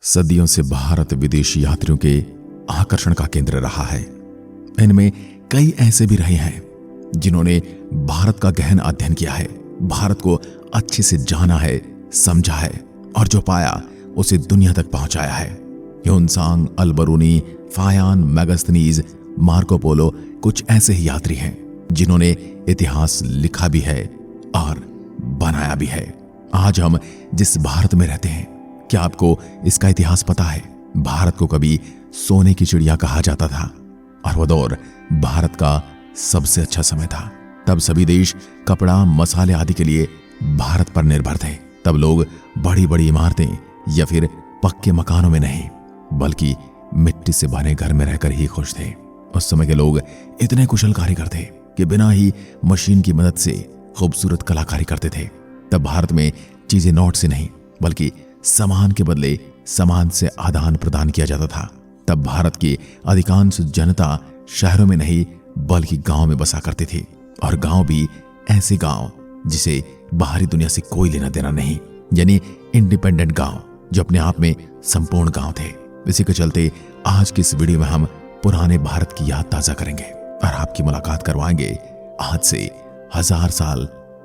सदियों से भारत विदेशी यात्रियों के आकर्षण का केंद्र रहा है। इनमें कई ऐसे भी रहे हैं जिन्होंने भारत का गहन अध्ययन किया है, भारत को अच्छे से जाना है, समझा है और जो पाया उसे दुनिया तक पहुंचाया है। ह्योनसांग, अल-बरूनी, फायान, मेगास्थनीज, मार्को पोलो कुछ ऐसे ही यात्री हैं जिन्होंने इतिहास लिखा भी है और बनाया भी है। आज हम जिस भारत में रहते हैं, क्या आपको इसका इतिहास पता है? भारत को कभी सोने की चिड़िया कहा जाता था और वह दौर भारत का सबसे अच्छा समय था। तब सभी देश कपड़ा, मसाले आदि के लिए भारत पर निर्भर थे। तब लोग बड़ी बड़ी इमारतें या फिर पक्के मकानों में नहीं बल्कि मिट्टी से बने घर में रहकर ही खुश थे। उस समय के लोग इतने कुशल कारीगर थे कि बिना ही मशीन की मदद से खूबसूरत कलाकारी करते थे। तब भारत में चीजें नोट से नहीं बल्कि सामान के बदले सामान से आदान प्रदान किया जाता था। तब भारत की अधिकांश जनता शहरों में नहीं बल्कि गांव में बसा करती थी, और गांव भी ऐसे गांव जिसे बाहरी दुनिया से कोई लेना देना नहीं, यानी इंडिपेंडेंट गांव जो अपने आप में संपूर्ण गांव थे। इसी के चलते आज की इस वीडियो में हम पुराने भारत की याद ताजा करेंगे और आपकी मुलाकात करवाएंगे आज से 1000 साल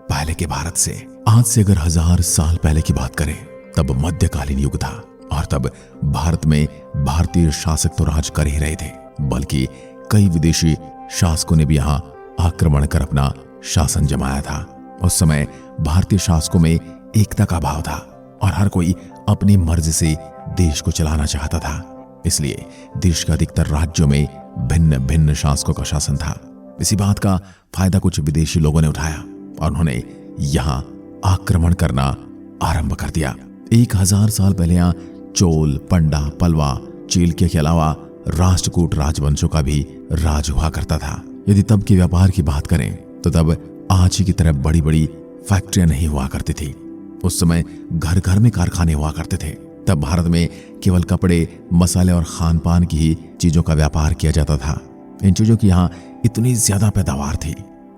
पहले के भारत से। आज से अगर 1000 साल पहले की बात करें तब मध्यकालीन युग था, और तब भारत में भारतीय शासक तो राज कर ही रहे थे बल्कि कई विदेशी शासकों ने भी यहाँ आक्रमण कर अपना शासन जमाया था। उस समय भारतीय शासकों में एकता का भाव था और हर कोई अपनी मर्जी से देश को चलाना चाहता था। इसलिए देश के अधिकतर राज्यों में भिन्न भिन्न शासकों का शासन था। इसी बात का फायदा कुछ विदेशी लोगों ने उठाया और उन्होंने यहाँ आक्रमण करना आरंभ कर दिया। 1000 साल पहले यहाँ चोल, पंडा, पलवा, चीलके के अलावा राष्ट्रकूट राजवंशों का भी राज हुआ करता था। यदि तब के व्यापार की बात करें तो तब आज ही की तरह बड़ी बड़ी फैक्ट्रियां नहीं हुआ करती थी। उस समय घर घर में कारखाने हुआ करते थे। तब भारत में केवल कपड़े, मसाले और खान पान की ही चीजों का व्यापार किया जाता था। इन चीजों की यहाँ इतनी ज्यादा पैदावार थी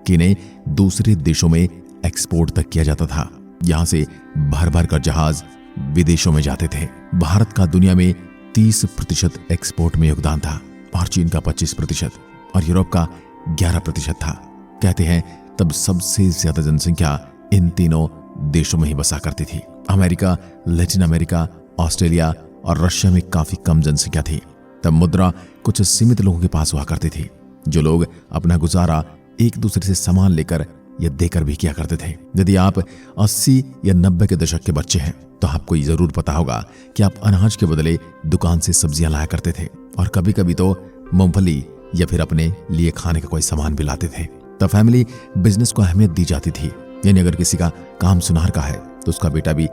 कि इन्हें दूसरे देशों में एक्सपोर्ट तक किया जाता था। यहाँ से भर भर कर जहाज विदेशों में जाते थे। भारत का दुनिया में 30% एक्सपोर्ट में योगदान था और चीन का 25% और यूरोप का 11% था। कहते हैं तब सबसे ज्यादा जनसंख्या इन तीनों देशों में ही बसा करती थी। अमेरिका, लैटिन अमेरिका, ऑस्ट्रेलिया और रशिया में काफी कम जनसंख्या थी। तब मुद्रा कुछ सीमित लोगों के पास हुआ करती थी, जो लोग अपना गुजारा एक दूसरे से सामान लेकर या देकर भी किया करते थे। यदि आप 80 या 90 के दशक के बच्चे हैं तो आपको ये जरूर पता होगा कि आप अनाज के बदले दुकान से सब्जियां लाया करते थे और कभी कभी तो मूंगफली या फिर अपने लिए खाने का कोई सामान भी लाते थे। तब फैमिली बिजनेस को अहमियत दी जाती थी, यानी अगर किसी का काम सुनार का है तो उसका बेटा भी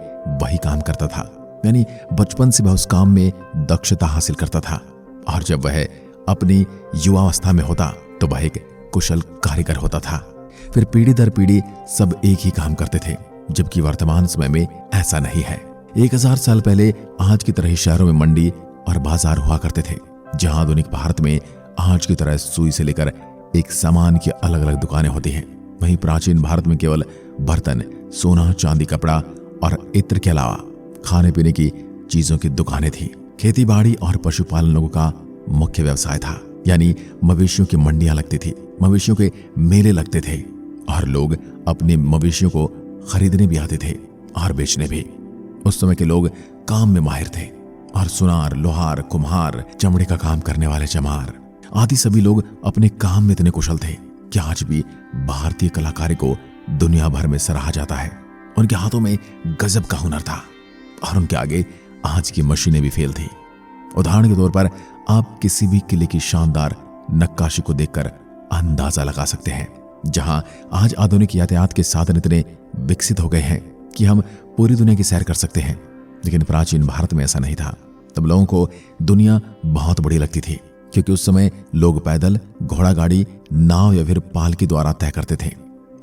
वही काम करता था, यानी बचपन से वह उस काम में दक्षता हासिल करता था और जब वह अपनी युवावस्था में होता तो वह एक कुशल कारीगर होता था। फिर पीढ़ी दर पीढ़ी सब एक ही काम करते थे, जबकि वर्तमान समय में ऐसा नहीं है। 1000 साल पहले आज की तरह ही शहरों में मंडी और बाजार हुआ करते थे, जहां आधुनिक भारत में आज की तरह सुई से लेकर एक सामान की अलग अलग दुकानें होती हैं। वहीं प्राचीन भारत में केवल बर्तन, सोना, चांदी, कपड़ा और इत्र के अलावा खाने पीने की चीजों की दुकानें थी। खेती बाड़ी और पशुपालन लोगों का मुख्य व्यवसाय था, यानी मवेशियों की मंडियां लगती थी, मवेशियों के मेले लगते थे और लोग अपने मवेशियों को खरीदने भी आते थे और बेचने भी। उस समय के लोग काम में माहिर थे और सुनार, लोहार, कुम्हार, चमड़े का काम करने वाले चमार आदि सभी लोग अपने काम में इतने कुशल थे कि आज भी भारतीय कलाकारी को दुनिया भर में सराहा जाता है। उनके हाथों में गजब का हुनर था और उनके आगे आज की मशीनें भी फेल थी। उदाहरण के तौर पर आप किसी भी किले की शानदार नक्काशी को देखकर अंदाजा लगा सकते हैं। जहां आज आधुनिक यातायात के साधन इतने विकसित हो गए हैं कि हम पूरी दुनिया की सैर कर सकते हैं, लेकिन प्राचीन भारत में ऐसा नहीं था। तब लोगों को दुनिया बहुत बड़ी लगती थी क्योंकि उस समय लोग पैदल, घोड़ा गाड़ी, नाव या फिर पालकी द्वारा तय करते थे।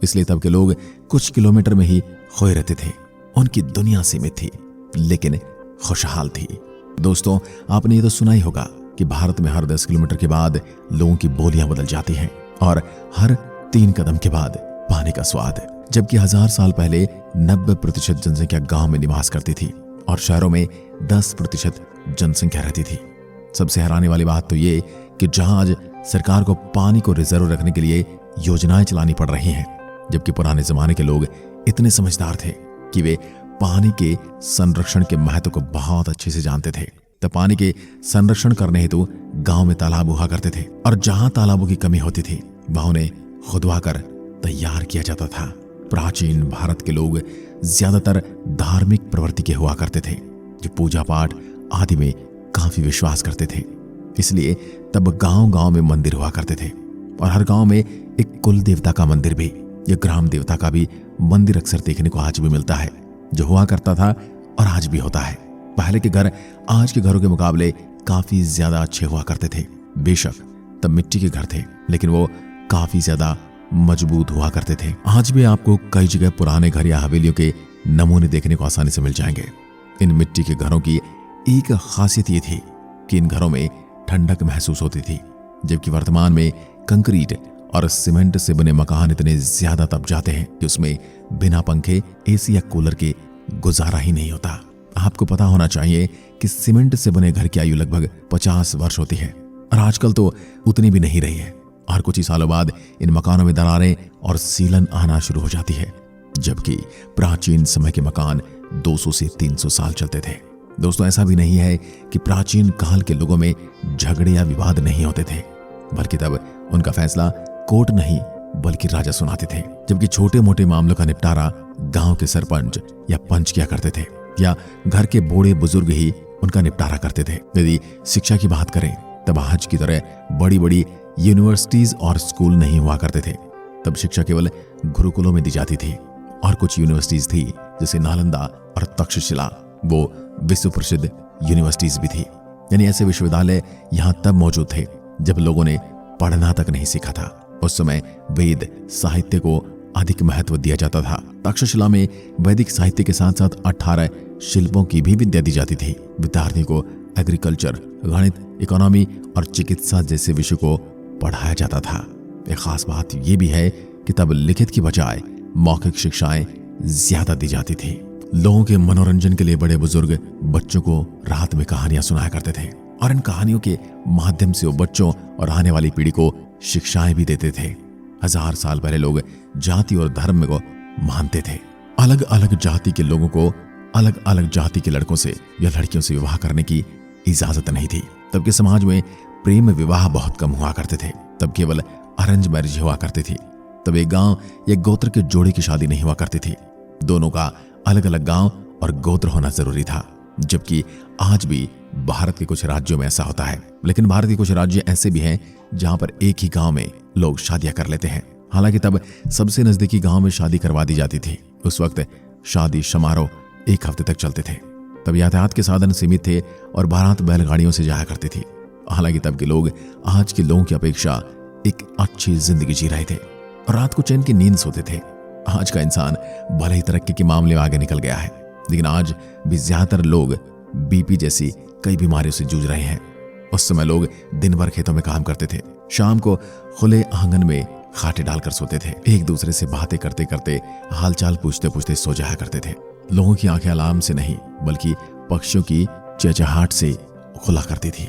इसलिए तब के लोग कुछ किलोमीटर में ही खोए रहते थे। उनकी दुनिया सीमित थी लेकिन खुशहाल थी। दोस्तों, आपने ये तो सुना ही होगा कि भारत में हर 10 किलोमीटर के बाद लोगों की बोलियां बदल जाती हैं और हर 3 कदम के बाद पानी का स्वाद। जबकि 1000 साल पहले 90% जनसंख्या गांव में निवास करती थी और शहरों में 10% जनसंख्या रहती थी। सबसे हैरानी वाली बात तो ये कि जहां आज सरकार को पानी को रिजर्व रखने के लिए योजनाएं चलानी पड़ रही हैं, जबकि पुराने जमाने के लोग इतने समझदार थे कि वे पानी के संरक्षण के महत्व को बहुत अच्छे से जानते थे। तब पानी के संरक्षण करने हेतु गांव में तालाब हुआ करते थे और जहां तालाबों की कमी होती थी वहां उन्हें खुदवाकर तैयार किया जाता था। प्राचीन भारत के लोग ज्यादातर धार्मिक प्रवृत्ति के हुआ करते थे, जो पूजा पाठ आदि में काफी विश्वास करते थे। इसलिए तब गांव-गांव में मंदिर हुआ करते थे और हर गांव में एक कुल देवता का मंदिर भी या ग्राम देवता का भी मंदिर अक्सर देखने को आज भी मिलता है, जो हुआ करता था और आज भी होता है। पहले के घर आज के घरों के मुकाबले काफी ज्यादा अच्छे हुआ करते थे। बेशक तब मिट्टी के घर थे, लेकिन वो काफी ज्यादा मजबूत हुआ करते थे। आज भी आपको कई जगह पुराने घर या हवेलियों के नमूने देखने को आसानी से मिल जाएंगे। इन मिट्टी के घरों की एक खासियत ये थी कि इन घरों में ठंडक महसूस होती थी, जबकि वर्तमान में कंक्रीट और सीमेंट से बने मकान इतने ज्यादा तप जाते हैं कि उसमें बिना पंखे, एसी या कूलर के गुजारा ही नहीं होता। आपको पता होना चाहिए कि सीमेंट से बने घर की आयु लगभग 50 वर्ष होती है और आजकल तो उतनी भी नहीं रही है और कुछ ही सालों बाद इन मकानों में दरारें और सीलन आना शुरू हो जाती है, जबकि प्राचीन समय के मकान 200 से 300 साल चलते थे। दोस्तों, ऐसा भी नहीं है कि प्राचीन काल के लोगों में झगड़े या विवाद नहीं होते थे, बल्कि तब उनका फैसला कोर्ट नहीं बल्कि राजा सुनाते थे, जबकि छोटे मोटे मामलों का निपटारा गांव के सरपंच या पंच किया करते थे या घर के बूढ़े बुजुर्ग ही उनका निपटारा करते थे। यदि शिक्षा की बात करें तब आज की तरह बड़ी बड़ी यूनिवर्सिटीज और स्कूल नहीं हुआ करते थे। तब शिक्षा केवल गुरुकुलों में दी जाती थी और कुछ यूनिवर्सिटीज थी जैसे नालंदा और तक्षशिला, वो विश्व प्रसिद्ध यूनिवर्सिटीज भी थी। यानी ऐसे विश्वविद्यालय यहाँ तब मौजूद थे जब लोगों ने पढ़ना तक नहीं सीखा था। उस समय वेद साहित्य को अधिक महत्व दिया जाता था। तक्षशिला में वैदिक साहित्य के साथ साथ 18 शिल्पों की भी विद्या दी जाती थी। विद्यार्थियों को एग्रीकल्चर, गणित, इकोनॉमी और चिकित्सा जैसे विषय को पढ़ाया जाता था। एक खास बात यह भी है कि तब लिखित की बजाय मौखिक शिक्षाएं ज्यादा दी जाती थी। लोगों के मनोरंजन के लिए बड़े बुजुर्ग बच्चों को रात में कहानियां सुनाया करते थे और इन कहानियों के माध्यम से वो बच्चों और आने वाली पीढ़ी को शिक्षाएं भी देते थे। 1000 साल पहले लोग जाति और धर्म को मानते थे। अलग अलग जाति के लोगों को अलग अलग जाति के लड़कों से या लड़कियों से विवाह करने की इजाजत नहीं थी। तब के समाज में प्रेम विवाह बहुत कम हुआ करते थे। तब केवल अरेंज मैरिज हुआ करती थी। तब एक गांव या गोत्र के जोड़े की शादी नहीं हुआ करती थी। दोनों का अलग अलग गांव और गोत्र होना जरूरी था, जबकि आज भी भारत के कुछ राज्यों में ऐसा होता है। लेकिन भारत के कुछ राज्य ऐसे भी हैं जहां पर एक ही गांव में लोग शादियां कर लेते हैं। हालांकि तब सबसे नजदीकी गांव में शादी करवा दी जाती थी। उस वक्त शादी समारोह 1 हफ्ते तक चलते थे। तब यातायात के साधन सीमित थे और बारात बैलगाड़ियों से जाया करती थी। हालांकि तब के लोग आज के लोगों की अपेक्षा एक अच्छी जिंदगी जी रहे थे और रात को चैन की नींद सोते थे। आज का इंसान भले ही तरक्की के मामले में आगे निकल गया है, लेकिन आज भी ज्यादातर लोग बीपी जैसी कई बीमारियों से जूझ रहे हैं। उस समय लोग दिन भर खेतों में काम करते थे, शाम को खुले आंगन में खाटे डालकर सोते थे, एक दूसरे से बातें करते करते हालचाल पूछते पूछते सो जाया करते थे। लोगों की आंखें अलार्म से नहीं बल्कि पक्षियों की चहचहाहट से खुला करती थी।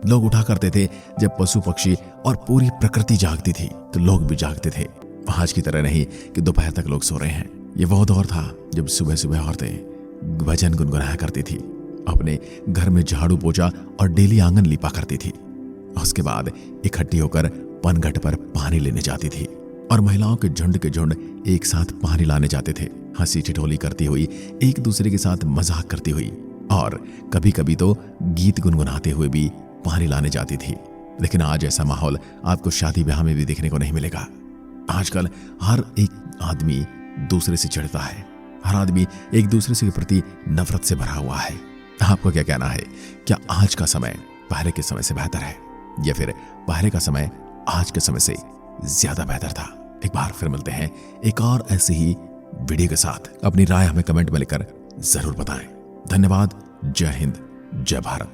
लोग उठा करते थे जब पशु पक्षी और पूरी प्रकृति जागती थी तो लोग भी जागते थे। आज की तरह नहीं कि दोपहर तक लोग सो रहे हैं। ये वो दौर था जब सुबह सुबह औरतें भजन गुनगुनाया करती थी, अपने घर में झाड़ू पोछा और डेली आंगन लिपा करती थी। उसके बाद इकट्ठी होकर पनघट पर पानी लेने जाती थी और महिलाओं के झुंड एक साथ पानी लाने जाते थे, हंसी ठिठोली करती हुई, एक दूसरे के साथ मजाक करती हुई और कभी कभी तो गीत गुनगुनाते हुए भी पानी लाने जाती थी। लेकिन आज ऐसा माहौल आपको शादी ब्याह में भी देखने को नहीं मिलेगा। आजकल हर एक आदमी दूसरे से चिढ़ता है, हर आदमी एक दूसरे के प्रति नफरत से भरा हुआ है। आपको क्या कहना है? क्या आज का समय पहले के समय से बेहतर है या फिर पहले का समय आज के समय से ज्यादा बेहतर था? एक बार फिर मिलते हैं एक और ऐसे ही वीडियो के साथ। अपनी राय हमें कमेंट में लिखकर जरूर बताएं। धन्यवाद। जय हिंद, जय भारत।